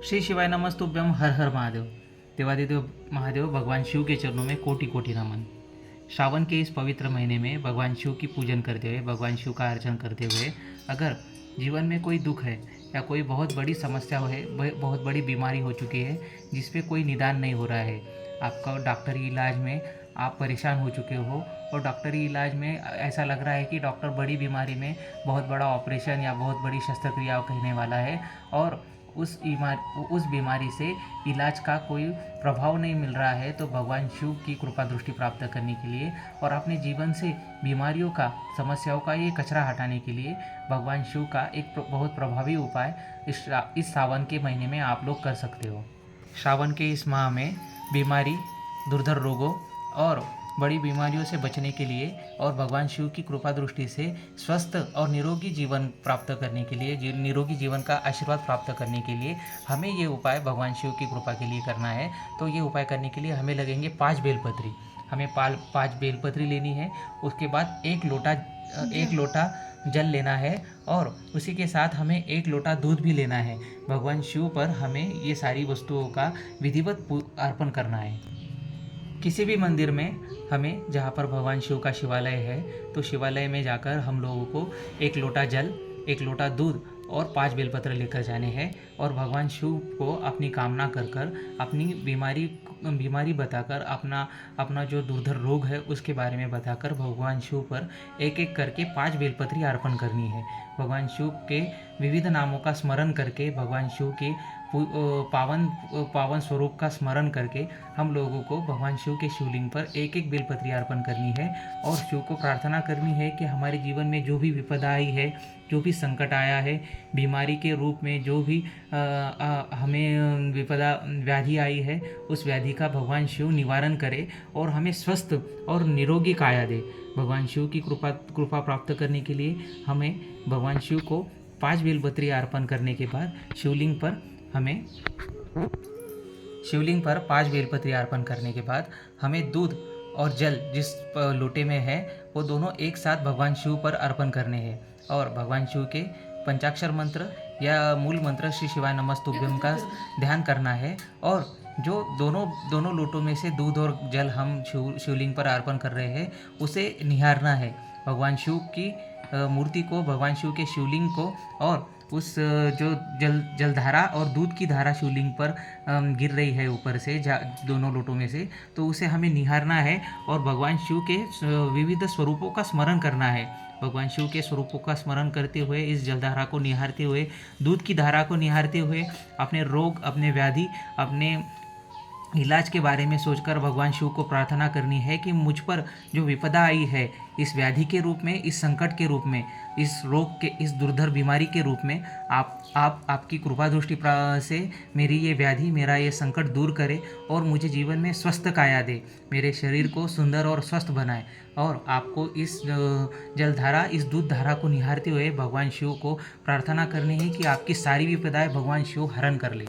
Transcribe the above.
श्री शिवाय नमस्तुभ्यम हर हर महादेव। देवादिदेव महादेव भगवान शिव के चरणों में कोटि कोटि नमन। श्रावण के इस पवित्र महीने में भगवान शिव की पूजन करते हुए, भगवान शिव का अर्चन करते हुए, अगर जीवन में कोई दुख है या कोई बहुत बड़ी समस्या है, बहुत बड़ी बीमारी हो चुकी है जिस पे कोई निदान नहीं हो रहा है, आपका डॉक्टरी इलाज में आप परेशान हो चुके हो और डॉक्टरी इलाज में ऐसा लग रहा है कि डॉक्टर बड़ी बीमारी में बहुत बड़ा ऑपरेशन या बहुत बड़ी शस्त्रक्रिया कहने वाला है और उस बीमारी से इलाज का कोई प्रभाव नहीं मिल रहा है, तो भगवान शिव की कृपा दृष्टि प्राप्त करने के लिए और अपने जीवन से बीमारियों का, समस्याओं का ये कचरा हटाने के लिए भगवान शिव का एक बहुत प्रभावी उपाय इस सावन के महीने में आप लोग कर सकते हो। श्रावण के इस माह में बीमारी, दुर्धर रोगों और बड़ी बीमारियों से बचने के लिए और भगवान शिव की कृपा दृष्टि से स्वस्थ और निरोगी जीवन प्राप्त करने के लिए, निरोगी जीवन का आशीर्वाद प्राप्त करने के लिए हमें ये उपाय भगवान शिव की कृपा के लिए करना है। तो ये उपाय करने के लिए हमें लगेंगे 5 बेलपत्री। हमें 5 बेलपत्री लेनी है। उसके बाद एक लोटा जल लेना है और उसी के साथ हमें 1 लोटा दूध भी लेना है। भगवान शिव पर हमें ये सारी वस्तुओं का विधिवत अर्पण करना है। किसी भी मंदिर में हमें, जहाँ पर भगवान शिव का शिवालय है, तो शिवालय में जाकर हम लोगों को 1 लोटा जल, 1 लोटा दूध और 5 बेलपत्र लेकर जाने हैं और भगवान शिव को अपनी कामना कर अपनी बीमारी बताकर, अपना जो दुर्धर रोग है उसके बारे में बताकर भगवान शिव पर एक एक करके 5 बेलपत्री अर्पण करनी है। भगवान शिव के विविध नामों का स्मरण करके, भगवान शिव के पावन स्वरूप का स्मरण करके हम लोगों को भगवान शिव के शिवलिंग पर एक एक बेलपत्री अर्पण करनी है और शिव को प्रार्थना करनी है कि हमारे जीवन में जो भी विपदा आई है, जो भी संकट आया है, बीमारी के रूप में जो भी हमें विपदा व्याधि आई है, उस व्याधि का भगवान शिव निवारण करे और हमें स्वस्थ और निरोगी काया दे। भगवान शिव की कृपा प्राप्त करने के लिए हमें भगवान शिव को 5 बेलपत्री अर्पण करने के बाद शिवलिंग पर 5 बेलपत्री अर्पण करने के बाद हमें दूध और जल जिस लोटे में है वो दोनों एक साथ भगवान शिव पर अर्पण करने हैं और भगवान शिव के पंचाक्षर मंत्र या मूल मंत्र श्री शिवाय नमस्तुभ्यम का ध्यान करना है और जो दोनों लोटों में से दूध और जल हम शिवलिंग पर अर्पण कर रहे हैं उसे निहारना है। भगवान शिव की मूर्ति को, भगवान शिव के शिवलिंग को और उस जो जलधारा और दूध की धारा शिवलिंग पर गिर रही है ऊपर से, दोनों लोटों में से, तो उसे हमें निहारना है और भगवान शिव के विविध स्वरूपों का स्मरण करना है। भगवान शिव के स्वरूपों का स्मरण करते हुए, इस जलधारा को निहारते हुए, दूध की धारा को निहारते हुए अपने रोग, अपने व्याधि, अपने इलाज के बारे में सोचकर भगवान शिव को प्रार्थना करनी है कि मुझ पर जो विपदा आई है, इस व्याधि के रूप में, इस संकट के रूप में, इस रोग के, इस दुर्धर बीमारी के रूप में आपकी कृपा दृष्टि से मेरी ये व्याधि, मेरा ये संकट दूर करे और मुझे जीवन में स्वस्थ काया दे, मेरे शरीर को सुंदर और स्वस्थ बनाए। और आपको इस जलधारा, इस दूध धारा को निहारते हुए भगवान शिव को प्रार्थना करनी है कि आपकी सारी विपदाएं भगवान शिव हरण कर ले।